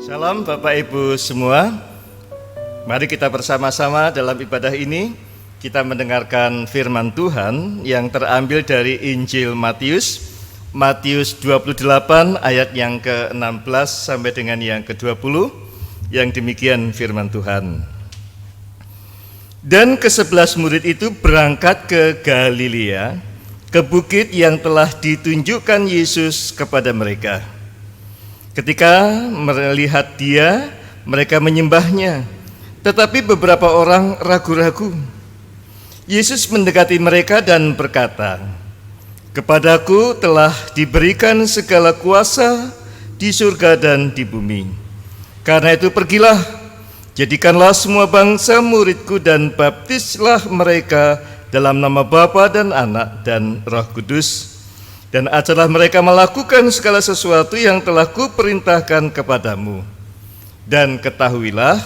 Salam Bapak Ibu semua. Mari kita bersama-sama dalam ibadah ini kita mendengarkan firman Tuhan yang terambil dari Injil Matius 28 ayat yang ke-16 sampai dengan yang ke-20, yang demikian firman Tuhan. Dan ke-11 murid itu berangkat ke Galilea, ke bukit yang telah ditunjukkan Yesus kepada mereka. Ketika melihat Dia, mereka menyembahnya, tetapi beberapa orang ragu-ragu. Yesus mendekati mereka dan berkata, "Kepadaku telah diberikan segala kuasa di surga dan di bumi. Karena itu pergilah, jadikanlah semua bangsa muridku dan baptislah mereka dalam nama Bapa dan Anak dan Roh Kudus. Dan ajarlah mereka melakukan segala sesuatu yang telah kuperintahkan kepadamu. Dan ketahuilah,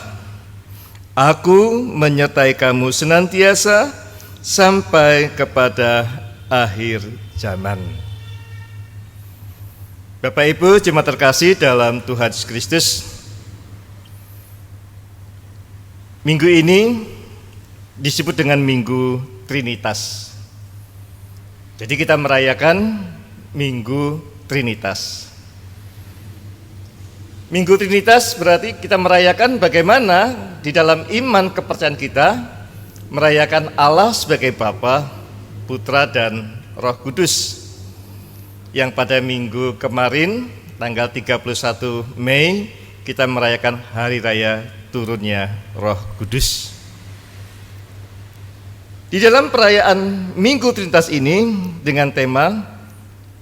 Aku menyertai kamu senantiasa sampai kepada akhir zaman." Bapak Ibu jemaat terkasih dalam Tuhan Yesus Kristus, minggu ini disebut dengan Minggu Trinitas. Jadi kita merayakan Minggu Trinitas. Minggu Trinitas berarti kita merayakan bagaimana di dalam iman kepercayaan kita merayakan Allah sebagai Bapa, Putra, dan Roh Kudus. Yang pada minggu kemarin, tanggal 31 Mei, kita merayakan Hari Raya turunnya Roh Kudus. Di dalam perayaan Minggu Trinitas ini dengan tema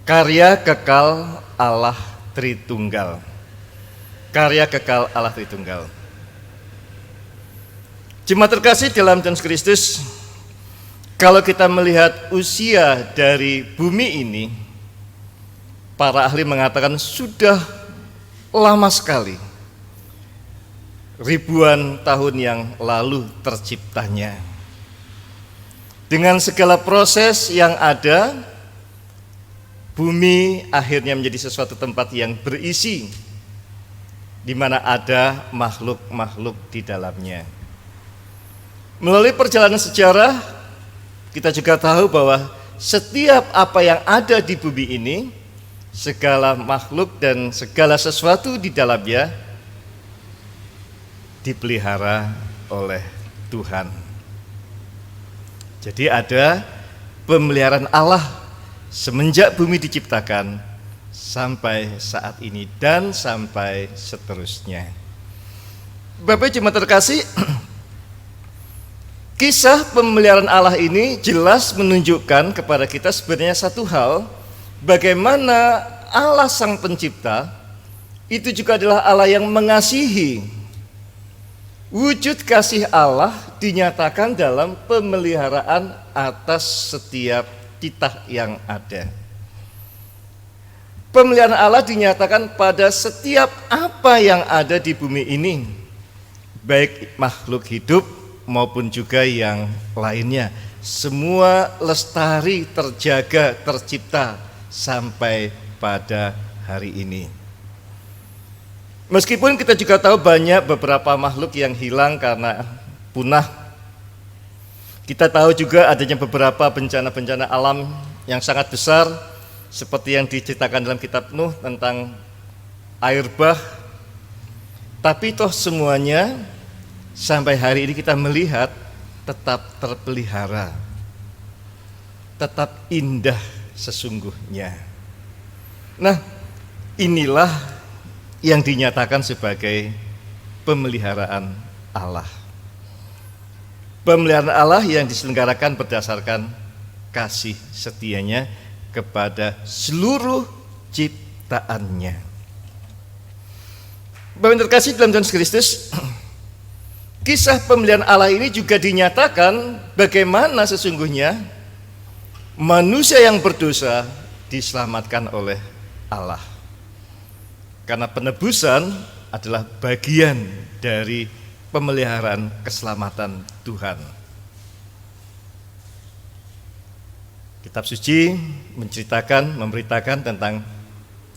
Karya Kekal Allah Tritunggal. Karya Kekal Allah Tritunggal. Jemaat terkasih dalam Tuhan Kristus, kalau kita melihat usia dari bumi ini, para ahli mengatakan sudah lama sekali. Ribuan tahun yang lalu terciptanya. Dengan segala proses yang ada, bumi akhirnya menjadi sesuatu tempat yang berisi, di mana ada makhluk-makhluk di dalamnya. Melalui perjalanan sejarah, kita juga tahu bahwa setiap apa yang ada di bumi ini, segala makhluk dan segala sesuatu di dalamnya dipelihara oleh Tuhan. Jadi ada pemeliharaan Allah semenjak bumi diciptakan sampai saat ini dan sampai seterusnya. Bapak jemaat terkasih, kisah pemeliharaan Allah ini jelas menunjukkan kepada kita sebenarnya satu hal, bagaimana Allah Sang Pencipta itu juga adalah Allah yang mengasihi. Wujud kasih Allah dinyatakan dalam pemeliharaan atas setiap titah yang ada. Pemeliharaan Allah dinyatakan pada setiap apa yang ada di bumi ini, baik makhluk hidup maupun juga yang lainnya. Semua lestari, terjaga, tercipta sampai pada hari ini. Meskipun kita juga tahu banyak beberapa makhluk yang hilang karena punah. Kita tahu juga adanya beberapa bencana-bencana alam yang sangat besar, seperti yang diceritakan dalam kitab Nuh tentang air bah. Tapi toh semuanya sampai hari ini kita melihat tetap terpelihara, tetap indah sesungguhnya. Nah, inilah yang dinyatakan sebagai pemeliharaan Allah. Pemeliharaan Allah yang diselenggarakan berdasarkan kasih setianya kepada seluruh ciptaannya. Bapak yang terkasih dalam Tuhan Kristus, kisah pemeliharaan Allah ini juga dinyatakan bagaimana sesungguhnya manusia yang berdosa diselamatkan oleh Allah. Karena penebusan adalah bagian dari pemeliharaan keselamatan Tuhan. Kitab suci menceritakan, memberitakan tentang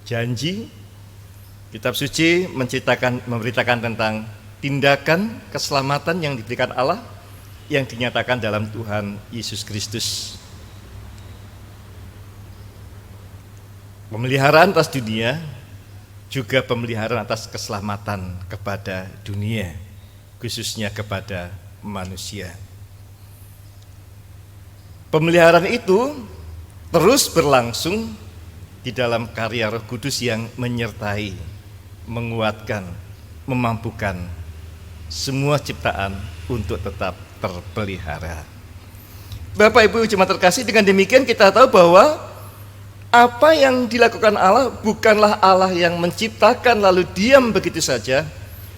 janji Kitab suci memberitakan tentang tindakan keselamatan yang diberikan Allah yang dinyatakan dalam Tuhan Yesus Kristus. Pemeliharaan atas dunia juga pemeliharaan atas keselamatan kepada dunia, khususnya kepada manusia. Pemeliharaan itu terus berlangsung di dalam karya Roh Kudus yang menyertai, menguatkan, memampukan semua ciptaan untuk tetap terpelihara. Bapak Ibu jemaat terkasih, dengan demikian kita tahu bahwa apa yang dilakukan Allah bukanlah Allah yang menciptakan lalu diam begitu saja,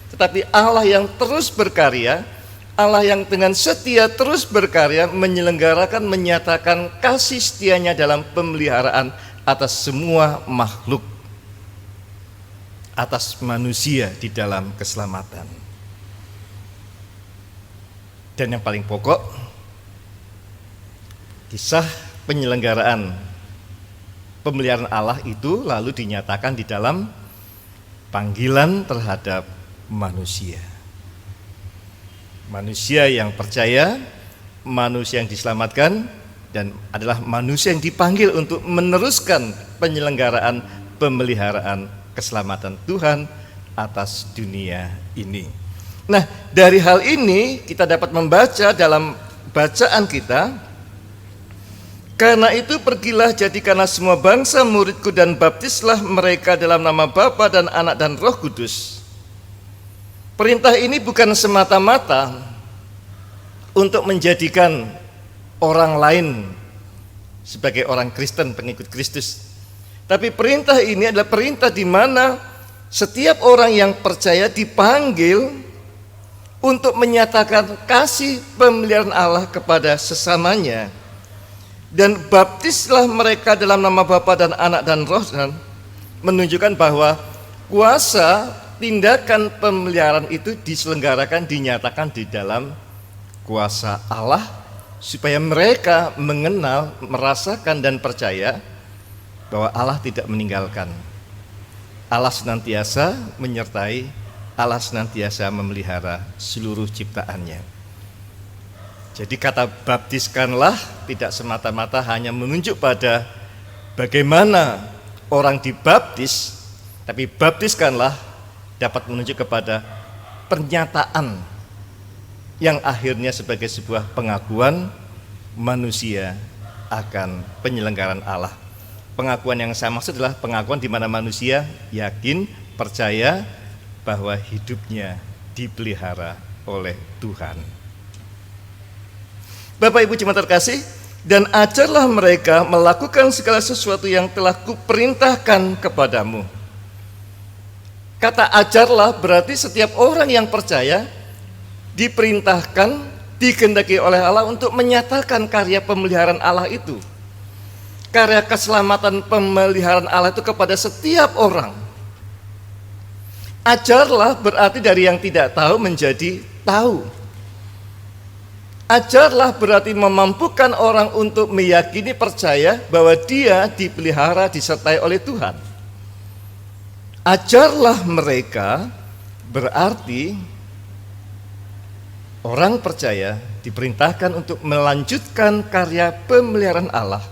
tetapi Allah yang terus berkarya, Allah yang dengan setia terus berkarya menyelenggarakan, menyatakan kasih setianya dalam pemeliharaan atas semua makhluk, atas manusia di dalam keselamatan. Dan yang paling pokok, kisah penyelenggaraan pemeliharaan Allah itu lalu dinyatakan di dalam panggilan terhadap manusia. Manusia yang percaya, manusia yang diselamatkan, dan adalah manusia yang dipanggil untuk meneruskan penyelenggaraan pemeliharaan keselamatan Tuhan atas dunia ini. Nah, dari hal ini kita dapat membaca dalam bacaan kita, karena itu pergilah jadikanlah semua bangsa muridku dan baptislah mereka dalam nama Bapa dan Anak dan Roh Kudus. Perintah ini bukan semata-mata untuk menjadikan orang lain sebagai orang Kristen, pengikut Kristus. Tapi perintah ini adalah perintah di mana setiap orang yang percaya dipanggil untuk menyatakan kasih pemeliharaan Allah kepada sesamanya. Dan baptislah mereka dalam nama Bapa dan Anak dan Roh, dan menunjukkan bahwa kuasa tindakan pemeliharaan itu diselenggarakan, dinyatakan di dalam kuasa Allah, supaya mereka mengenal, merasakan dan percaya bahwa Allah tidak meninggalkan. Allah senantiasa menyertai, Allah senantiasa memelihara seluruh ciptaannya. Jadi kata baptiskanlah tidak semata-mata hanya menunjuk pada bagaimana orang dibaptis, tapi baptiskanlah dapat menunjuk kepada pernyataan yang akhirnya sebagai sebuah pengakuan manusia akan penyelenggaraan Allah. Pengakuan yang saya maksud adalah pengakuan di mana manusia yakin, percaya bahwa hidupnya dipelihara oleh Tuhan. Bapak Ibu jemaat terkasih, dan ajarlah mereka melakukan segala sesuatu yang telah kuperintahkan kepadamu. Kata ajarlah berarti setiap orang yang percaya diperintahkan, dikehendaki oleh Allah untuk menyatakan karya pemeliharaan Allah itu, karya keselamatan pemeliharaan Allah itu kepada setiap orang. Ajarlah berarti dari yang tidak tahu menjadi tahu. Ajarlah berarti memampukan orang untuk meyakini, percaya bahwa dia dipelihara, disertai oleh Tuhan. Ajarlah mereka berarti orang percaya diperintahkan untuk melanjutkan karya pemeliharaan Allah,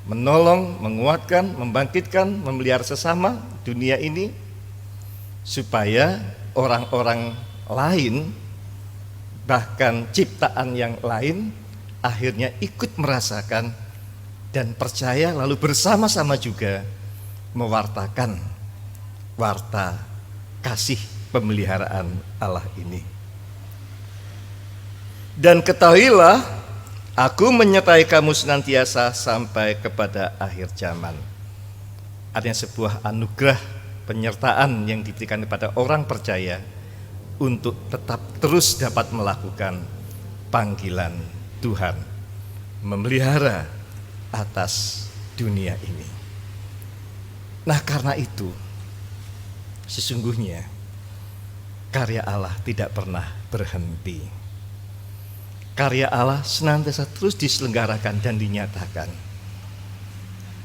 menolong, menguatkan, membangkitkan, memelihara sesama dunia ini, supaya orang-orang lain, bahkan ciptaan yang lain, akhirnya ikut merasakan dan percaya, lalu bersama-sama juga mewartakan warta kasih pemeliharaan Allah ini. Dan ketahuilah, aku menyertai kamu senantiasa sampai kepada akhir zaman. Artinya sebuah anugerah penyertaan yang diberikan kepada orang percaya untuk tetap terus dapat melakukan panggilan Tuhan, memelihara atas dunia ini. Nah, karena itu sesungguhnya karya Allah tidak pernah berhenti. Karya Allah senantiasa terus diselenggarakan dan dinyatakan.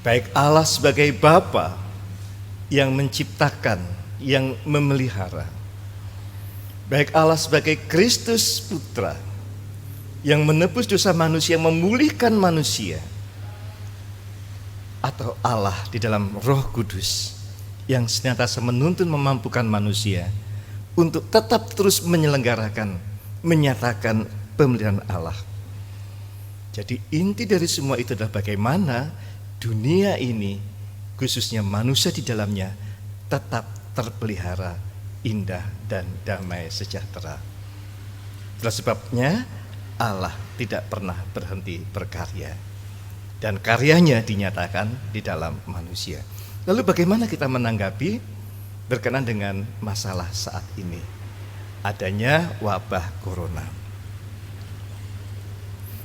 Baik Allah sebagai Bapa yang menciptakan yang memelihara. Baik Allah sebagai Kristus Putra yang menebus dosa manusia, memulihkan manusia, atau Allah di dalam Roh Kudus yang senantiasa menuntun memampukan manusia untuk tetap terus menyelenggarakan, menyatakan pemeliharaan Allah. Jadi inti dari semua itu adalah bagaimana dunia ini, khususnya manusia di dalamnya, tetap terpelihara indah dan damai sejahtera. Itulah sebabnya Allah tidak pernah berhenti berkarya, dan karyanya dinyatakan di dalam manusia. Lalu bagaimana kita menanggapi berkenaan dengan masalah saat ini, adanya wabah corona?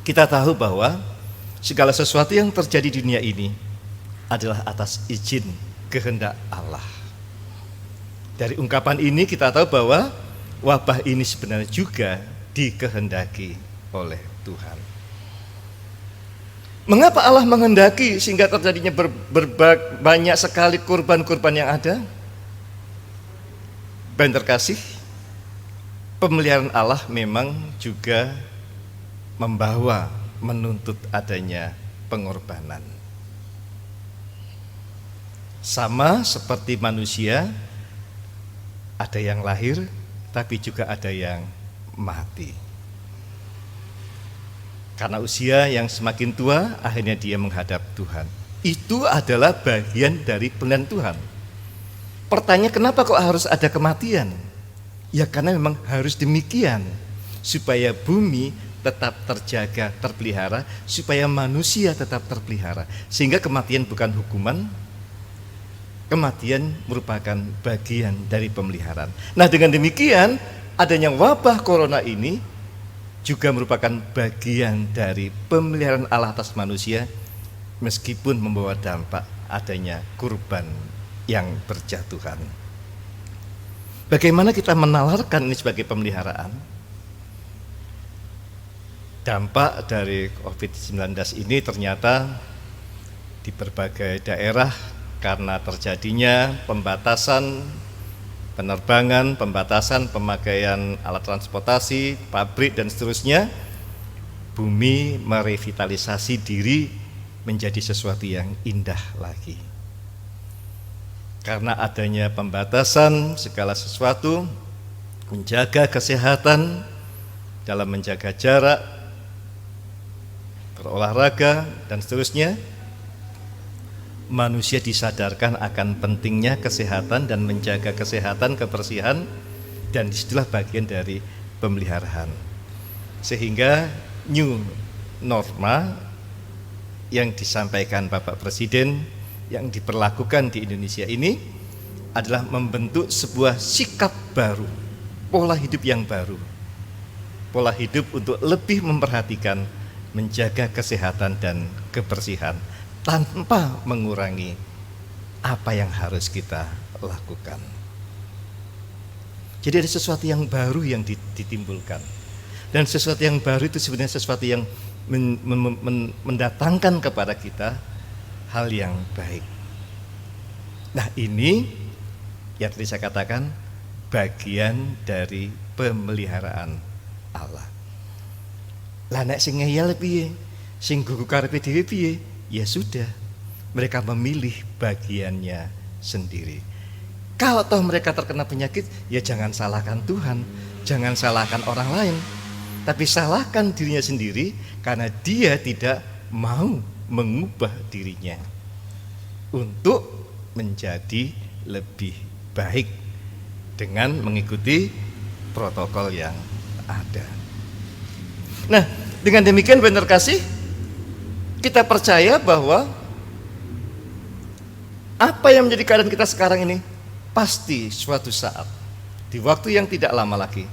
Kita tahu bahwa segala sesuatu yang terjadi di dunia ini adalah atas izin kehendak Allah. Dari ungkapan ini kita tahu bahwa wabah ini sebenarnya juga dikehendaki oleh Tuhan. Mengapa Allah menghendaki sehingga terjadinya banyak sekali korban-korban yang ada? Dan terkasih, pemeliharaan Allah memang juga membawa, menuntut adanya pengorbanan. Sama seperti manusia, ada yang lahir, tapi juga ada yang mati. Karena usia yang semakin tua, akhirnya dia menghadap Tuhan. Itu adalah bagian dari pilihan Tuhan. Pertanyaan, kenapa kok harus ada kematian? Ya karena memang harus demikian, supaya bumi tetap terjaga, terpelihara, supaya manusia tetap terpelihara. Sehingga kematian bukan hukuman, kematian merupakan bagian dari pemeliharaan. Nah, dengan demikian, adanya wabah corona ini juga merupakan bagian dari pemeliharaan Allah atas manusia, meskipun membawa dampak adanya kurban yang berjatuhan. Bagaimana kita menalarkan ini sebagai pemeliharaan? Dampak dari COVID-19 ini ternyata di berbagai daerah karena terjadinya pembatasan penerbangan, pembatasan pemakaian alat transportasi, pabrik dan seterusnya, bumi merevitalisasi diri menjadi sesuatu yang indah lagi. Karena adanya pembatasan segala sesuatu, menjaga kesehatan dalam menjaga jarak, berolahraga dan seterusnya, manusia disadarkan akan pentingnya kesehatan dan menjaga kesehatan, kebersihan, dan disitulah bagian dari pemeliharaan. Sehingga new norma yang disampaikan Bapak Presiden yang diperlakukan di Indonesia ini adalah membentuk sebuah sikap baru, pola hidup yang baru, pola hidup untuk lebih memperhatikan, menjaga kesehatan dan kebersihan tanpa mengurangi apa yang harus kita lakukan. Jadi ada sesuatu yang baru yang ditimbulkan, dan sesuatu yang baru itu sebenarnya sesuatu yang mendatangkan kepada kita hal yang baik. Nah, ini yang tadi saya katakan bagian dari pemeliharaan Allah. Lah nek sing ngeyel piye? Sing gugu karepe dhewe piye? Ya sudah, mereka memilih bagiannya sendiri. Kalau toh mereka terkena penyakit, ya jangan salahkan Tuhan, jangan salahkan orang lain, tapi salahkan dirinya sendiri karena dia tidak mau mengubah dirinya untuk menjadi lebih baik dengan mengikuti protokol yang ada. Nah, dengan demikian benar kasih, kita percaya bahwa apa yang menjadi keadaan kita sekarang ini pasti suatu saat, di waktu yang tidak lama lagi,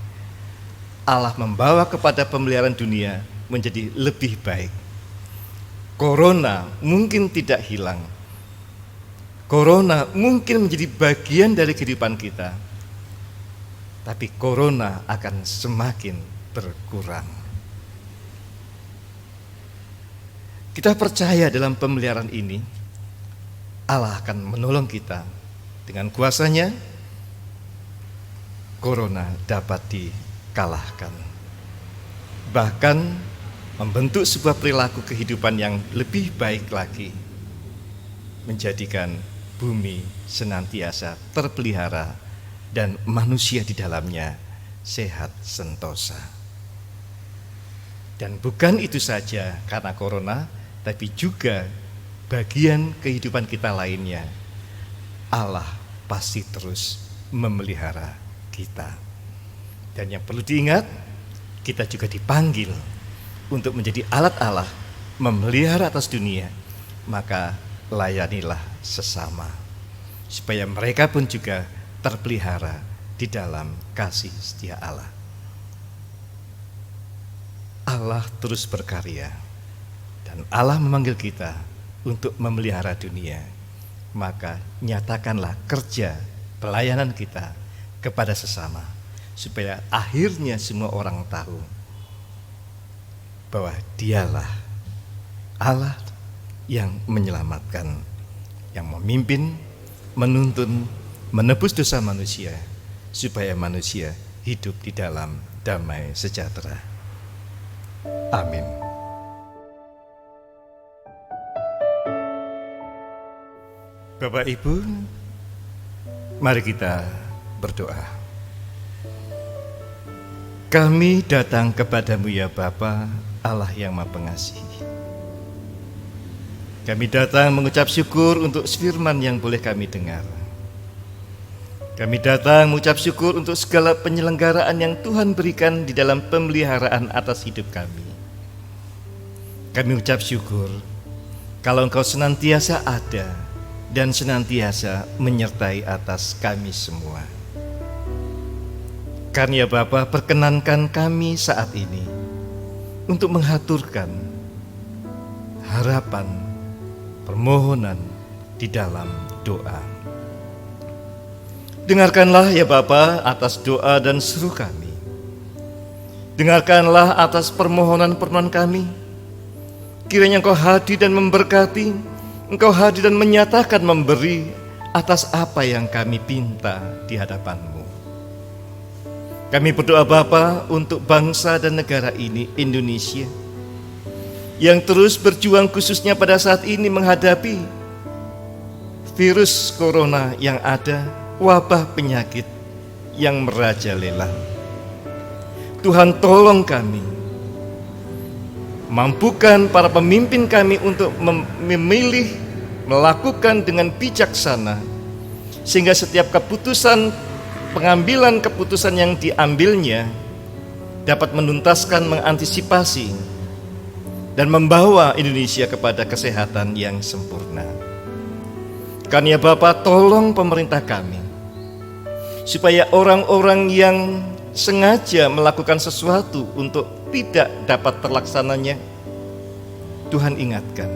Allah membawa kepada pemeliharaan dunia menjadi lebih baik. Corona mungkin tidak hilang, corona mungkin menjadi bagian dari kehidupan kita, tapi corona akan semakin berkurang. Kita percaya dalam pemeliharaan ini Allah akan menolong kita dengan kuasa-Nya, corona dapat dikalahkan. Bahkan membentuk sebuah perilaku kehidupan yang lebih baik lagi, menjadikan bumi senantiasa terpelihara dan manusia di dalamnya sehat sentosa. Dan bukan itu saja karena corona, tapi juga bagian kehidupan kita lainnya. Allah pasti terus memelihara kita. Dan yang perlu diingat, kita juga dipanggil untuk menjadi alat Allah memelihara atas dunia. Maka layanilah sesama, supaya mereka pun juga terpelihara di dalam kasih setia Allah. Allah terus berkarya, dan Allah memanggil kita untuk memelihara dunia. Maka nyatakanlah kerja pelayanan kita kepada sesama, supaya akhirnya semua orang tahu bahwa Dialah Allah yang menyelamatkan, yang memimpin, menuntun, menebus dosa manusia, supaya manusia hidup di dalam damai sejahtera. Amin. Bapak Ibu, mari kita berdoa. Kami datang kepadamu ya Bapa, Allah yang Maha Pengasih. Kami datang mengucap syukur untuk firman yang boleh kami dengar. Kami datang mengucap syukur untuk segala penyelenggaraan yang Tuhan berikan di dalam pemeliharaan atas hidup kami. Kami ucap syukur kalau Engkau senantiasa ada dan senantiasa menyertai atas kami semua. Karena Bapa, perkenankan kami saat ini untuk menghaturkan harapan, permohonan di dalam doa. Dengarkanlah ya Bapa atas doa dan seru kami. Dengarkanlah atas permohonan-permohonan kami. Kiranya Engkau hadir dan memberkati, Engkau hadir dan menyatakan memberi atas apa yang kami pinta di hadapan-Mu. Kami berdoa Bapa untuk bangsa dan negara ini, Indonesia, yang terus berjuang khususnya pada saat ini menghadapi virus corona yang ada, wabah penyakit yang merajalela. Tuhan tolong kami, mampukan para pemimpin kami untuk memilih, melakukan dengan bijaksana, sehingga setiap pengambilan keputusan yang diambilnya dapat menuntaskan, mengantisipasi, dan membawa Indonesia kepada kesehatan yang sempurna. Karena Bapa, tolong pemerintah kami, supaya orang-orang yang sengaja melakukan sesuatu untuk tidak dapat terlaksananya, Tuhan ingatkan.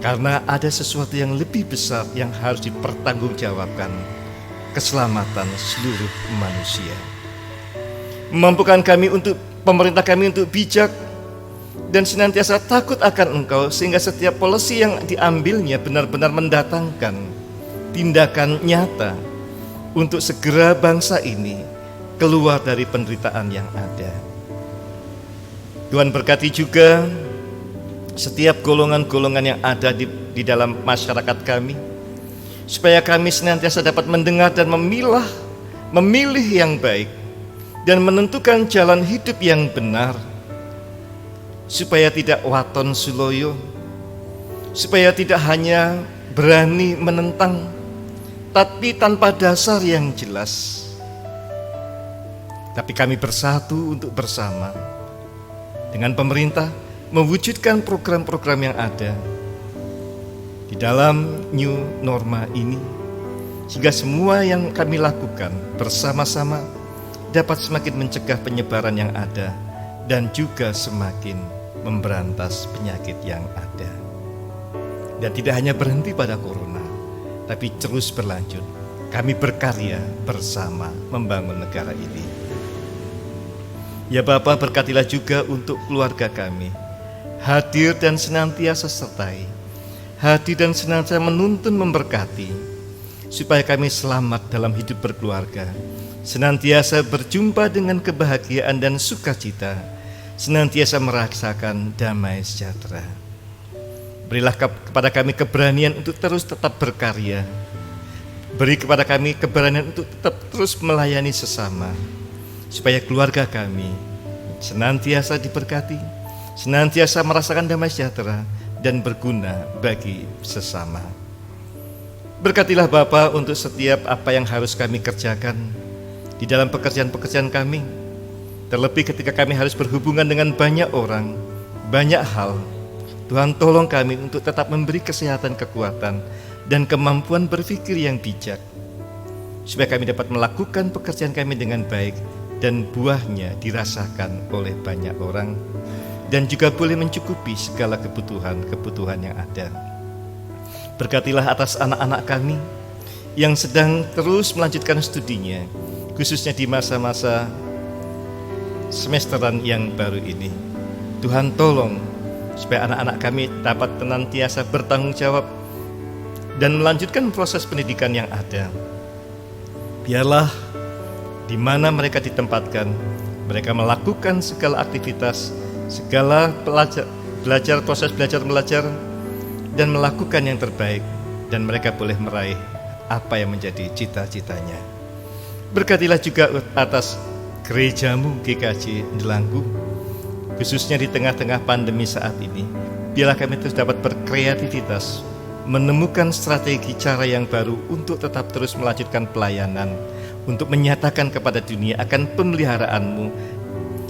Karena ada sesuatu yang lebih besar yang harus dipertanggungjawabkan, keselamatan seluruh manusia. Mampukan kami untuk pemerintah kami untuk bijak dan senantiasa takut akan Engkau, sehingga setiap polisi yang diambilnya benar-benar mendatangkan tindakan nyata untuk segera bangsa ini keluar dari penderitaan yang ada. Tuhan berkati juga setiap golongan-golongan yang ada di dalam masyarakat kami, supaya kami senantiasa dapat mendengar dan memilih yang baik, dan menentukan jalan hidup yang benar, supaya tidak waton suloyo, supaya tidak hanya berani menentang, tapi tanpa dasar yang jelas. Tapi kami bersatu untuk bersama dengan pemerintah mewujudkan program-program yang ada di dalam new norma ini, sehingga semua yang kami lakukan bersama-sama dapat semakin mencegah penyebaran yang ada dan juga semakin memberantas penyakit yang ada. Dan tidak hanya berhenti pada corona, tapi terus berlanjut. Kami berkarya bersama membangun negara ini. Ya Bapa, berkatilah juga untuk keluarga kami, hadir dan senantiasa sertai, hadir dan senantiasa menuntun, memberkati, supaya kami selamat dalam hidup berkeluarga, senantiasa berjumpa dengan kebahagiaan dan sukacita, senantiasa merasakan damai sejahtera. Berilah kepada kami keberanian untuk terus tetap berkarya. Beri kepada kami keberanian untuk tetap terus melayani sesama, supaya keluarga kami senantiasa diberkati, senantiasa merasakan damai sejahtera dan berguna bagi sesama. Berkatilah Bapa untuk setiap apa yang harus kami kerjakan di dalam pekerjaan-pekerjaan kami, terlebih ketika kami harus berhubungan dengan banyak orang, banyak hal. Tuhan, tolong kami untuk tetap memberi kesehatan, kekuatan, dan kemampuan berpikir yang bijak, supaya kami dapat melakukan pekerjaan kami dengan baik dan buahnya dirasakan oleh banyak orang, dan juga boleh mencukupi segala kebutuhan yang ada. Berkatilah atas anak-anak kami yang sedang terus melanjutkan studinya, khususnya di masa-masa semesteran yang baru ini. Tuhan, tolong supaya anak-anak kami dapat senantiasa bertanggung jawab dan melanjutkan proses pendidikan yang ada. Biarlah di mana mereka ditempatkan, mereka melakukan segala aktivitas, segala proses belajar belajar, dan melakukan yang terbaik, dan mereka boleh meraih apa yang menjadi cita-citanya. Berkatilah juga atas gerejamu GKJ Delanggu, khususnya di tengah-tengah pandemi saat ini. Biarlah kami terus dapat berkreativitas, menemukan strategi cara yang baru untuk tetap terus melanjutkan pelayanan, untuk menyatakan kepada dunia akan pemeliharaan-Mu,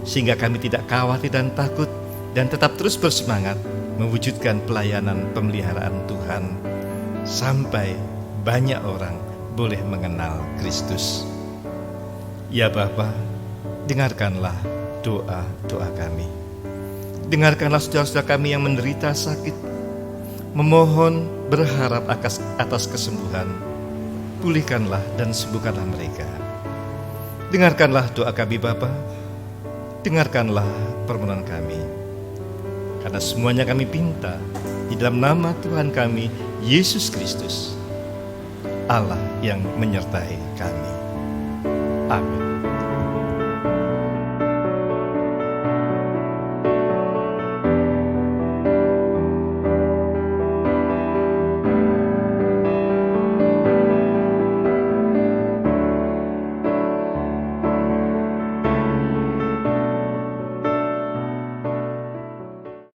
sehingga kami tidak khawatir dan takut, dan tetap terus bersemangat mewujudkan pelayanan pemeliharaan Tuhan, sampai banyak orang boleh mengenal Kristus. Ya Bapa, dengarkanlah doa-doa kami. Dengarkanlah saudara-saudara kami yang menderita sakit, memohon berharap atas kesembuhan. Pulihkanlah dan sembuhkanlah mereka. Dengarkanlah doa kami Bapa, dengarkanlah permohonan kami. Karena semuanya kami pinta di dalam nama Tuhan kami, Yesus Kristus, Allah yang menyertai kami. Amin.